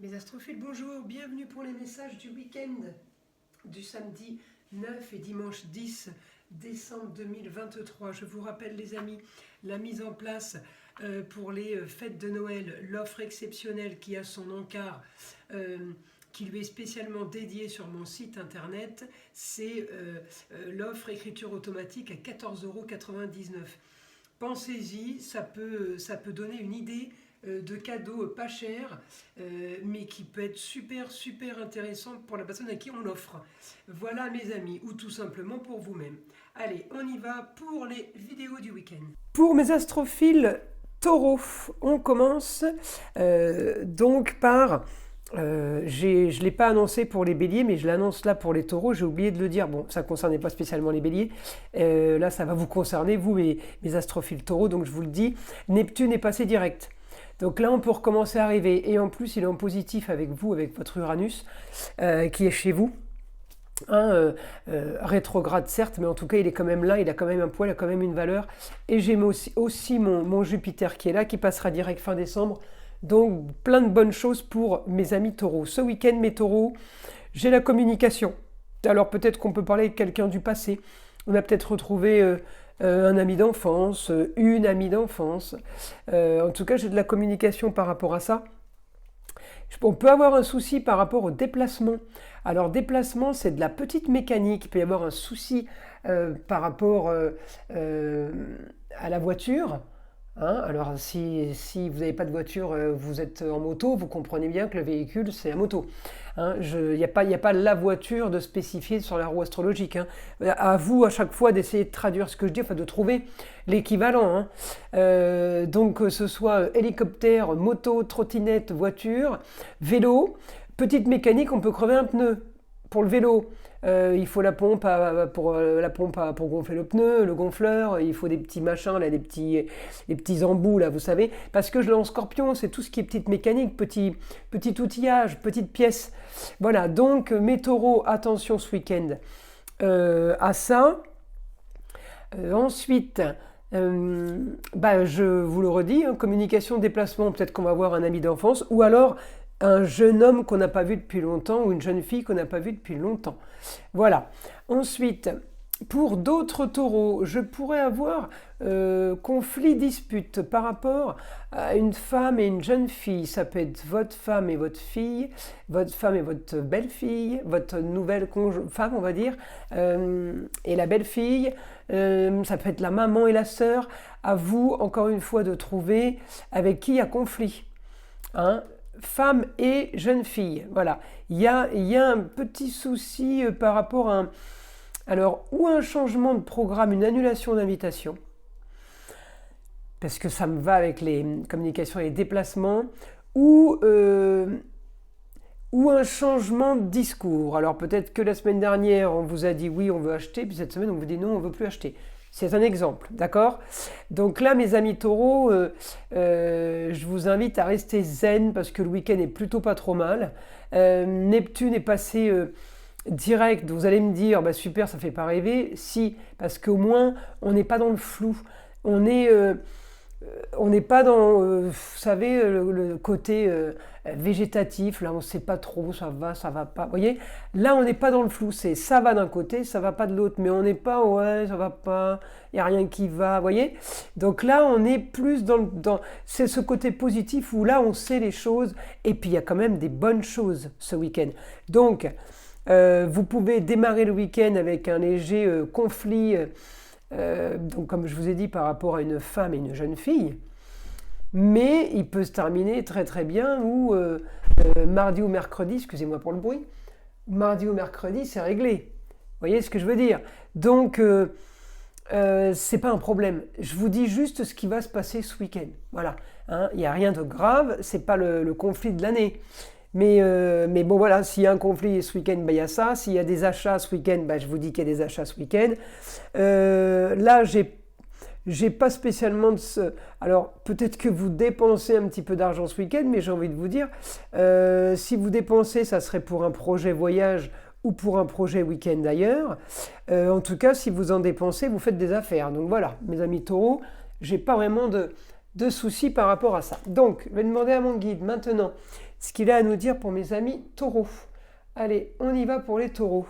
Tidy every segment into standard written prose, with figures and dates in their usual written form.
Mes astrophiles, bonjour, bienvenue pour les messages du week-end du samedi 9 et dimanche 10 décembre 2023. Je vous rappelle les amis, la mise en place pour les fêtes de Noël, l'offre exceptionnelle qui a son encart, qui lui est spécialement dédiée sur mon site internet, c'est l'offre écriture automatique à 14,99 €. Pensez-y, ça peut donner une idée de cadeaux pas chers, mais qui peut être super intéressant pour la personne à qui on l'offre. Voilà mes amis, ou tout simplement pour vous-même. Allez, on y va pour les vidéos du week-end. Pour mes astrophiles taureaux, on commence donc par... je ne l'ai pas annoncé pour les béliers, mais je l'annonce là pour les taureaux. J'ai oublié de le dire. Bon, ça ne concernait pas spécialement les béliers. Là, ça va vous concerner, vous, mes astrophiles taureaux. Donc, je vous le dis, Neptune est passé direct. Donc là, on peut recommencer à arriver. Et en plus, il est en positif avec vous, avec votre Uranus, qui est chez vous. Rétrograde certes, mais en tout cas il est quand même là, il a quand même un poids, il a quand même une valeur. Et j'ai aussi mon Jupiter qui est là, qui passera direct fin décembre. Donc plein de bonnes choses pour mes amis taureaux. Ce week-end, mes taureaux, j'ai la communication. Alors peut-être qu'on peut parler de quelqu'un du passé. On a peut-être retrouvé un ami d'enfance, une amie d'enfance. En tout cas, j'ai de la communication par rapport à ça. On peut avoir un souci par rapport au déplacement. Alors déplacement, c'est de la petite mécanique. Il peut y avoir un souci par rapport à la voiture. Alors si vous n'avez pas de voiture, vous êtes en moto, vous comprenez bien que le véhicule c'est la moto. Il n'y a pas la voiture de spécifier sur la roue astrologique. À vous à chaque fois d'essayer de traduire ce que je dis, enfin de trouver l'équivalent. Donc que ce soit hélicoptère, moto, trottinette, voiture, vélo, petite mécanique, on peut crever un pneu. Pour le vélo, il faut la pompe pour gonfler le pneu, le gonfleur, il faut des petits machins, là, des petits embouts, là, vous savez. Parce que je l'ai en scorpion, c'est tout ce qui est petite mécanique, petit outillage, petite pièce. Voilà, donc mes taureaux, attention ce week-end à ça. Ensuite, je vous le redis, communication, déplacement, peut-être qu'on va voir un ami d'enfance, ou alors un jeune homme qu'on n'a pas vu depuis longtemps ou une jeune fille qu'on n'a pas vue depuis longtemps. Voilà. Ensuite, pour d'autres taureaux, je pourrais avoir conflit, dispute par rapport à une femme et une jeune fille. Ça peut être votre femme et votre fille, votre femme et votre belle-fille, votre nouvelle femme, on va dire, et la belle-fille. Ça peut être la maman et la sœur. À vous, encore une fois, de trouver avec qui il y a conflit. Femme et jeune fille, voilà. Il y a un petit souci par rapport à ou un changement de programme, une annulation d'invitation, parce que ça me va avec les communications et les déplacements, ou un changement de discours. Alors peut-être que la semaine dernière, on vous a dit oui, on veut acheter, puis cette semaine, on vous dit non, on ne veut plus acheter. C'est un exemple, d'accord? Donc là, mes amis taureaux, je vous invite à rester zen parce que le week-end est plutôt pas trop mal. Neptune est passé direct. Vous allez me dire, super, ça fait pas rêver. Si, parce qu'au moins, on n'est pas dans le flou. On n'est pas dans, vous savez, le côté végétatif, là on ne sait pas trop, ça va pas, vous voyez. Là on n'est pas dans le flou, c'est ça va d'un côté, ça va pas de l'autre, mais on n'est pas, ouais, ça va pas, il n'y a rien qui va, vous voyez. Donc là on est plus c'est ce côté positif où là on sait les choses, et puis il y a quand même des bonnes choses ce week-end. Donc vous pouvez démarrer le week-end avec un léger conflit, donc comme je vous ai dit par rapport à une femme et une jeune fille, mais il peut se terminer très bien ou mardi ou mercredi, excusez-moi pour le bruit, mardi ou mercredi c'est réglé, vous voyez ce que je veux dire. Donc c'est pas un problème, je vous dis juste ce qui va se passer ce week-end, voilà, il n'y a rien de grave, c'est pas le conflit de l'année. Mais bon voilà, s'il y a un conflit ce week-end, il y a ça. S'il y a des achats ce week-end, je vous dis qu'il y a des achats ce week-end. Là, j'ai pas spécialement de ce... Alors, peut-être que vous dépensez un petit peu d'argent ce week-end, mais j'ai envie de vous dire, si vous dépensez, ça serait pour un projet voyage ou pour un projet week-end d'ailleurs. En tout cas, si vous en dépensez, vous faites des affaires. Donc voilà, mes amis taureaux, j'ai pas vraiment de soucis par rapport à ça. Donc, je vais demander à mon guide maintenant ce qu'il a à nous dire pour mes amis taureaux. Allez, on y va pour les taureaux.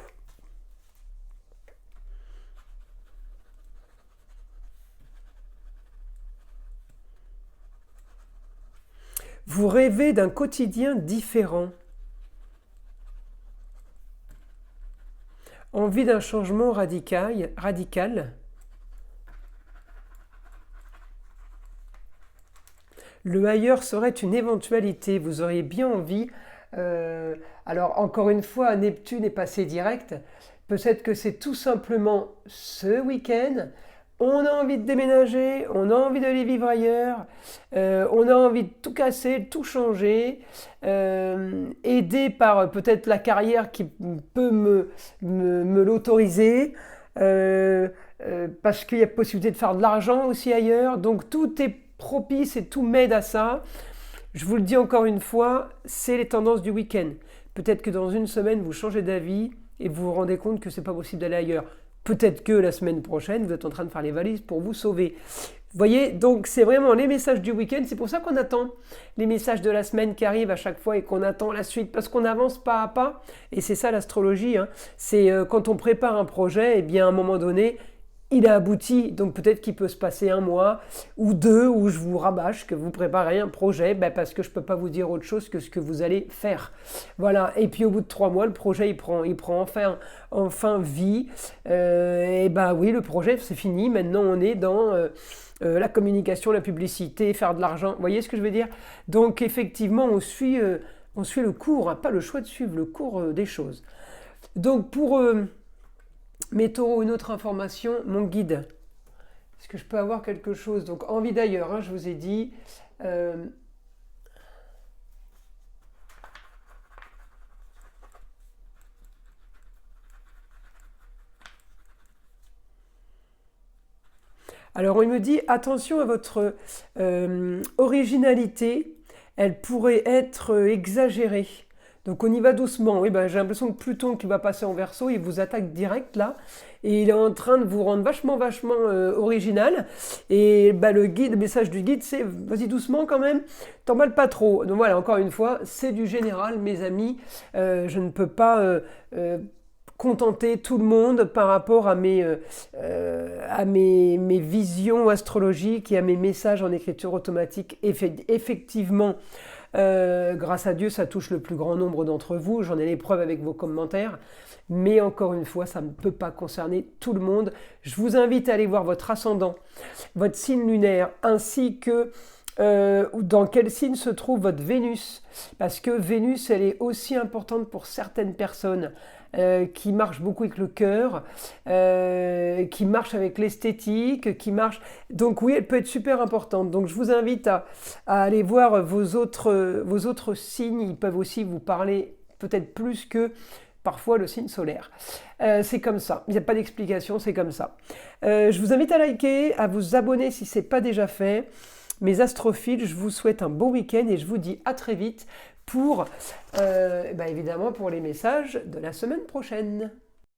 Vous rêvez d'un quotidien différent. Envie d'un changement radical. Le ailleurs serait une éventualité. Vous auriez bien envie. Alors encore une fois, Neptune est passé direct. Peut-être que c'est tout simplement ce week-end. On a envie de déménager, on a envie d'aller vivre ailleurs, on a envie de tout casser, de tout changer, aidé par peut-être la carrière qui peut me l'autoriser, parce qu'il y a possibilité de faire de l'argent aussi ailleurs. Donc tout est propice et tout m'aide à ça. Je vous le dis encore une fois, c'est les tendances du week-end. Peut-être que dans une semaine, vous changez d'avis et vous vous rendez compte que c'est pas possible d'aller ailleurs. Peut-être que la semaine prochaine, vous êtes en train de faire les valises pour vous sauver. Vous voyez, donc c'est vraiment les messages du week-end. C'est pour ça qu'on attend les messages de la semaine qui arrivent à chaque fois et qu'on attend la suite. Parce qu'on avance pas à pas. Et c'est ça l'astrologie. C'est quand on prépare un projet, et bien à un moment donné, il a abouti, donc peut-être qu'il peut se passer un mois ou deux où je vous rabâche que vous préparez un projet parce que je ne peux pas vous dire autre chose que ce que vous allez faire. Voilà, et puis au bout de 3 mois, le projet il prend enfin vie. Et oui, le projet c'est fini, maintenant on est dans la communication, la publicité, faire de l'argent, vous voyez ce que je veux dire? Donc effectivement, on suit le cours, pas le choix de suivre le cours des choses. Donc pour... mes taureaux, une autre information, mon guide. Est-ce que je peux avoir quelque chose? Donc, envie d'ailleurs, je vous ai dit. Alors, il me dit, attention à votre originalité, elle pourrait être exagérée. Donc on y va doucement. Oui, j'ai l'impression que Pluton qui va passer en Verseau, il vous attaque direct là. Et il est en train de vous rendre vachement original. Et le message du guide, c'est vas-y doucement quand même, t'emballes pas trop. Donc voilà, encore une fois, c'est du général, mes amis. Je ne peux pas contenter tout le monde par rapport à mes visions astrologiques et à mes messages en écriture automatique. Effectivement, grâce à Dieu, ça touche le plus grand nombre d'entre vous. J'en ai les preuves avec vos commentaires. Mais encore une fois, ça ne peut pas concerner tout le monde. Je vous invite à aller voir votre ascendant, votre signe lunaire, ainsi que dans quel signe se trouve votre Vénus. Parce que Vénus, elle est aussi importante pour certaines personnes qui marchent beaucoup avec le cœur, qui marchent avec l'esthétique, qui marchent... Donc oui, elle peut être super importante. Donc je vous invite à aller voir vos autres signes. Ils peuvent aussi vous parler peut-être plus que parfois le signe solaire. C'est comme ça. Il n'y a pas d'explication, c'est comme ça. Je vous invite à liker, à vous abonner si ce n'est pas déjà fait. Mes astrophiles, je vous souhaite un bon week-end et je vous dis à très vite pour, évidemment, pour les messages de la semaine prochaine.